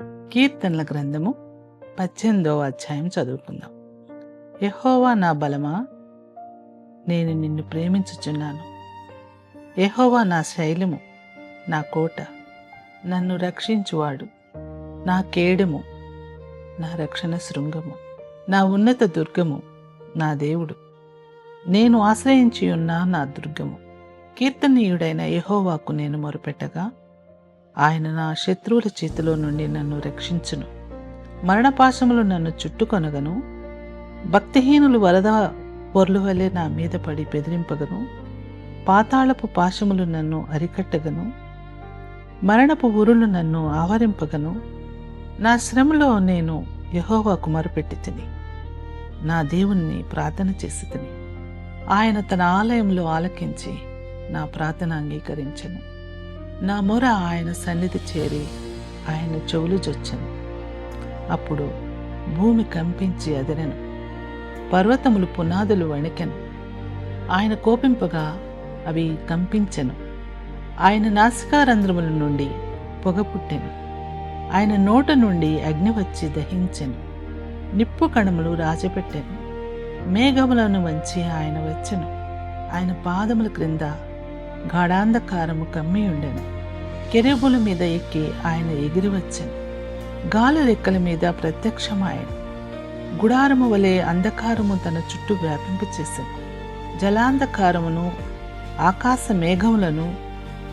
కీర్తనల గ్రంథము 18వ అధ్యాయం చదువుకుందాం. యెహోవా నా బలమా, నేను నిన్ను ప్రేమించుచున్నాను. యెహోవా నా శైలము, నా కోట, నన్ను రక్షించువాడు, నా కేడము, నా రక్షణ శృంగము, నా ఉన్నత దుర్గము, నా దేవుడు, నేను ఆశ్రయించియున్న నా దుర్గము. కీర్తనీయుడైన యెహోవాకు నేను మొరపెట్టగా ఆయన నా శత్రువుల చేతిలో నుండి నన్ను రక్షించును. మరణపాశములు నన్ను చుట్టుకొనగను, భక్తిహీనులు వరద పొర్లు వలె నా మీద పడి బెదిరింపగను, పాతాళపు పాశములు నన్ను అరికట్టగను, మరణపు ఊరులు నన్ను ఆవరింపగను. నా శ్రమలో నేను యెహోవాకు మొరపెట్టి తిని, నా దేవుణ్ణి ప్రార్థన చేసి తిని. ఆయన తన ఆలయంలో ఆలకించి నా ప్రార్థన అంగీకరించెను. నా మొర ఆయన సన్నిధి చేరి ఆయన చెవులు జొచ్చెను. అప్పుడు భూమి కంపించి అదిరెను, పర్వతములు పునాదులు వణికెను. ఆయన కోపింపగా అవి కంపించెను. ఆయన నాసికారంధ్రముల నుండి పొగ పుట్టెను. ఆయన నోట నుండి అగ్ని వచ్చి దహించెను. నిప్పు కణములు రాజపెట్టెను. మేఘములను వంచి ఆయన వచ్చెను. ఆయన పాదముల క్రింద గాఢాంధకారము కమ్మి ఉండెను. కెరూబుల మీద ఎక్కి ఆయన ఎగిరి వచ్చెను. గాలి రెక్కల మీద ప్రత్యక్షమాయను. గుడారము వలె అంధకారము తన చుట్టూ వ్యాపింప చేసెను. జలాంధకారమును ఆకాశ మేఘములను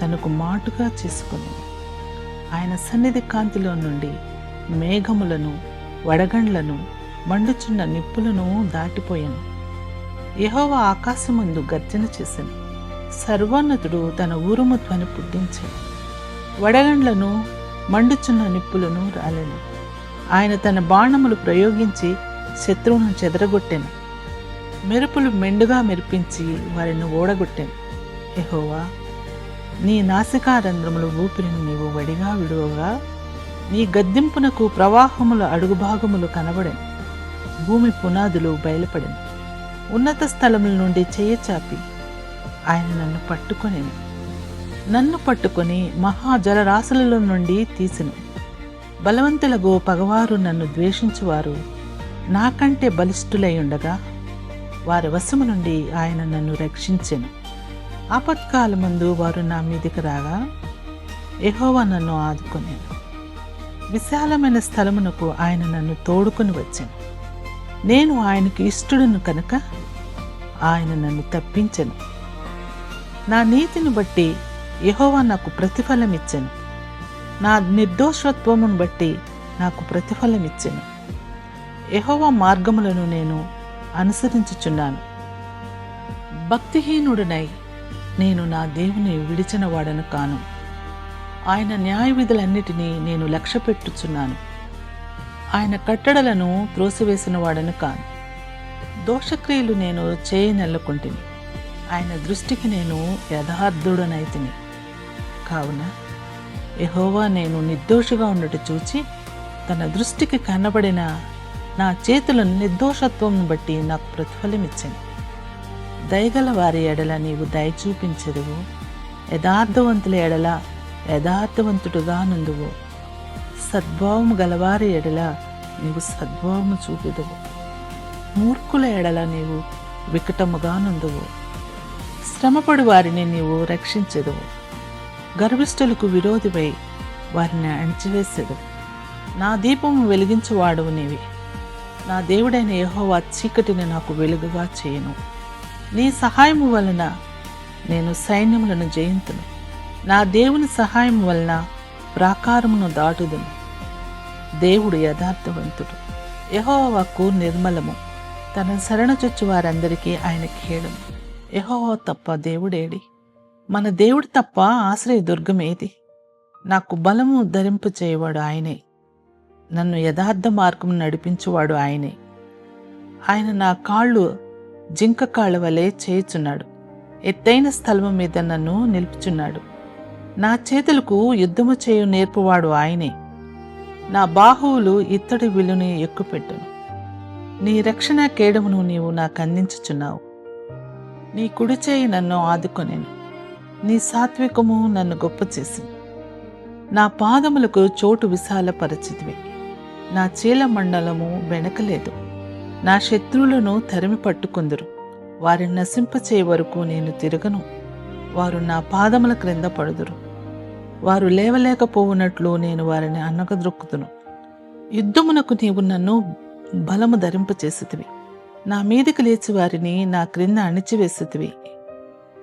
తనకు మాటుగా చేసుకుని, ఆయన సన్నిధి కాంతిలో నుండి మేఘములను, వడగండ్లను, మండుచున్న నిప్పులను దాటిపోయాను. యెహోవా ఆకాశమందు గర్జన చేసెను. సర్వోన్నతుడు తన ఊరుము ధ్వని పుట్టించెను. వడగండ్లను, మండుచున్న నిప్పులను రాలెను. ఆయన తన బాణములు ప్రయోగించి శత్రువును చెదరగొట్టెను. మెరుపులు మెండుగా మెరిపించి వారిని ఓడగొట్టెను. యెహోవా, నీ నాసికారంధ్రములు ఊపిరిని నీవు వడిగా విడువగా, నీ గద్దింపునకు ప్రవాహముల అడుగుభాగములు కనబడెను. భూమి పునాదులు బయలుపడెను. ఉన్నత స్థలముల నుండి చెయ్యి చాపి ఆయన నన్ను పట్టుకొని మహాజలరాశులలో నుండి తీసెను. బలవంతులకు పగవారు నన్ను ద్వేషించువారు నాకంటే బలిష్ఠులై ఉండగా, వారి వశము నుండి ఆయన నన్ను రక్షించెను. ఆపత్కాలమందు వారు నా మీదికి రాగా యెహోవా నన్ను ఆదుకొనెను. విశాలమైన స్థలమునకు ఆయన నన్ను తోడుకొని వచ్చెను. నేను ఆయనకు ఇష్టడును కనుక ఆయన నన్ను తప్పించెను. నా నీతిని బట్టి యెహోవా నాకు ప్రతిఫలమిచ్చెను. నా నిర్దోషత్వమును బట్టి నాకు ప్రతిఫలమిచ్చెను. యెహోవా మార్గములను నేను అనుసరించుచున్నాను. భక్తిహీనుడనై నేను నా దేవుని విడిచిన వాడను కాను. ఆయన న్యాయ విధులన్నిటినీ నేను లక్ష్యపెట్టుచున్నాను. ఆయన కట్టడలను త్రోసివేసిన వాడను కాను. దోషక్రియలు నేను చేయనెల్లకుంటిని. ఆయన దృష్టికి నేను యథార్థుడనైతిని. కావున యెహోవా నేను నిర్దోషిగా ఉండట చూచి తన దృష్టికి కనబడిన నా చేతుల నిర్దోషత్వం బట్టి నాకు ప్రతిఫలమిచ్చాను. దయగల వారి ఎడల నీవు దయ చూపించెదవు. యథార్థవంతుల ఎడల యథార్థవంతుడుగా నుందువు. సద్భావము గలవారి ఎడల నీవు సద్భావము చూపెదవు. మూర్ఖుల ఎడల నీవు వికటముగా నుందువు. శ్రమపడు వారిని నీవు రక్షించెదవు. గర్విష్ఠులకు విరోధివై వారిని అణిచివేసెదవు. నా దీపము వెలిగించువాడవు నీవి. నా దేవుడైన యెహోవా చీకటిని నాకు వెలుగుగా చేయను. నీ సహాయము వలన నేను సైన్యములను జయింతును. నా దేవుని సహాయం వలన ప్రాకారమును దాటుదును. దేవుడు యథార్థవంతుడు. యెహోవా వాక్కు నిర్మలము. తన శరణచొచ్చు వారందరికీ ఆయన ఖేడము. యెహోవా తప్ప దేవుడేడి? మన దేవుడు తప్ప ఆశ్రయ దుర్గమేది? నాకు బలము ధరింపు చేయవాడు ఆయనే. నన్ను యథార్థ మార్గము నడిపించువాడు ఆయనే. ఆయన నా కాళ్ళు జింక కాళ్ళ వలె చేయుచున్నాడు. ఎత్తైన స్థలము మీద నన్ను నిలుపుచున్నాడు. నా చేతులకు యుద్ధము చేయు నేర్పువాడు ఆయనే. నా బాహువులు ఇత్తడి విలుని ఎక్కుపెట్టును. నీ రక్షణ కేడమును నీవు నాకు అందించుచున్నావు. నీ కుడి చేయి నన్ను ఆదుకొనెను. నీ సాత్వికము నన్ను గొప్ప చేసింది. నా పాదములకు చోటు విశాలపరచితివి. నా చీల మండలము వెనకలేదు. నా శత్రువులను తరిమి పట్టుకొందురు. వారిని నశింపచే వరకు నేను తిరగను. వారు నా పాదముల క్రింద పడుదురు. వారు లేవలేకపోవునట్లు నేను వారిని అన్నగద్రొక్కుదును. యుద్ధమునకు నీవు నన్ను బలము ధరింపచేసితివి. నా మీదికి లేచి వారిని నా క్రింద అణిచివేసితివి.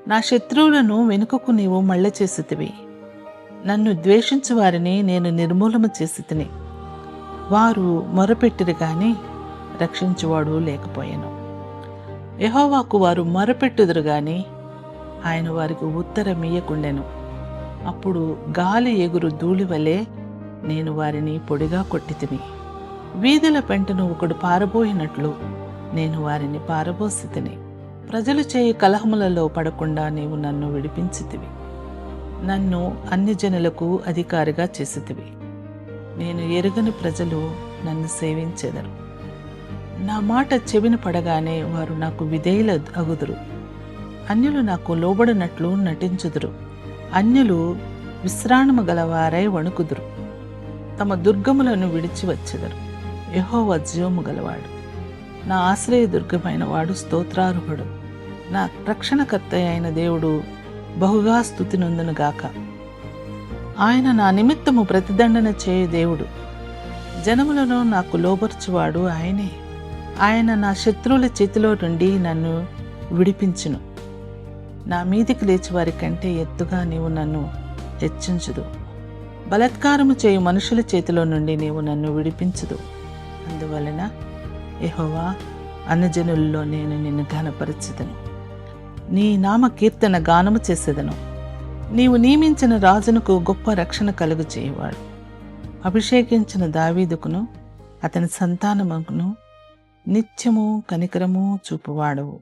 నా శత్రువులను వెనుకకు నీవు మళ్ళ చేసితివి. నన్ను ద్వేషించు వారిని నేను నిర్మూలము చేసి తిని. వారు మొరపెట్టిరి గాని రక్షించువాడు లేకపోయాను. యెహోవాకు వారు మొరపెట్టుదురు గాని ఆయన వారికి ఉత్తరమియ్యకుండెను. అప్పుడు గాలి ఎగురు ధూళి వలె నేను వారిని పొడిగా కొట్టితిని. వీధుల పెంటను ఒకడు పారబోయినట్లు నేను వారిని పారబోసితిని. ప్రజలు చేయి కలహములలో పడకుండా నీవు నన్ను విడిపించితివి. నన్ను అన్యజనులకు అధికారిగా చేసితివి. నేను ఎరుగని ప్రజలు నన్ను సేవించెదరు. నా మాట చెవిన పడగానే వారు నాకు విధేయుల అగుదురు. అన్యులు నాకు లోబడినట్లు నటించుదురు. అన్యులు విశ్రామము గలవారై వణుకుదురు. తమ దుర్గములను విడిచి వచ్చెదరు. యెహోవా జీవము గలవాడు, నా ఆశ్రయదుర్గమైన వాడు స్తోత్రార్హుడు. నా రక్షణకర్త అయిన దేవుడు బహుగా స్తుతి నొందునుగాక. ఆయన నా నిమిత్తము ప్రతిదండన చేయు దేవుడు. జనములను నాకు లోబర్చువాడు ఆయనే. ఆయన నా శత్రువుల చేతిలో నుండి నన్ను విడిపించును. నా మీదికి లేచి వారి కంటే ఎత్తుగా నీవు నన్ను హెచ్చించుదు. బలాత్కారము చేయు మనుషుల చేతిలో నుండి నీవు నన్ను విడిపించుదు. అందువలన యెహోవా, అన్యజనుల్లో నేను నిన్ను ఘనపరచెదను. నీ నామ కీర్తన గానము చేసేదను. నీవు నియమించిన రాజునకు గొప్ప రక్షణ కలుగు చేయవాడు. అభిషేకించిన దావీదుకును అతని సంతానముకును నిత్యము కనికరము చూపువాడవు.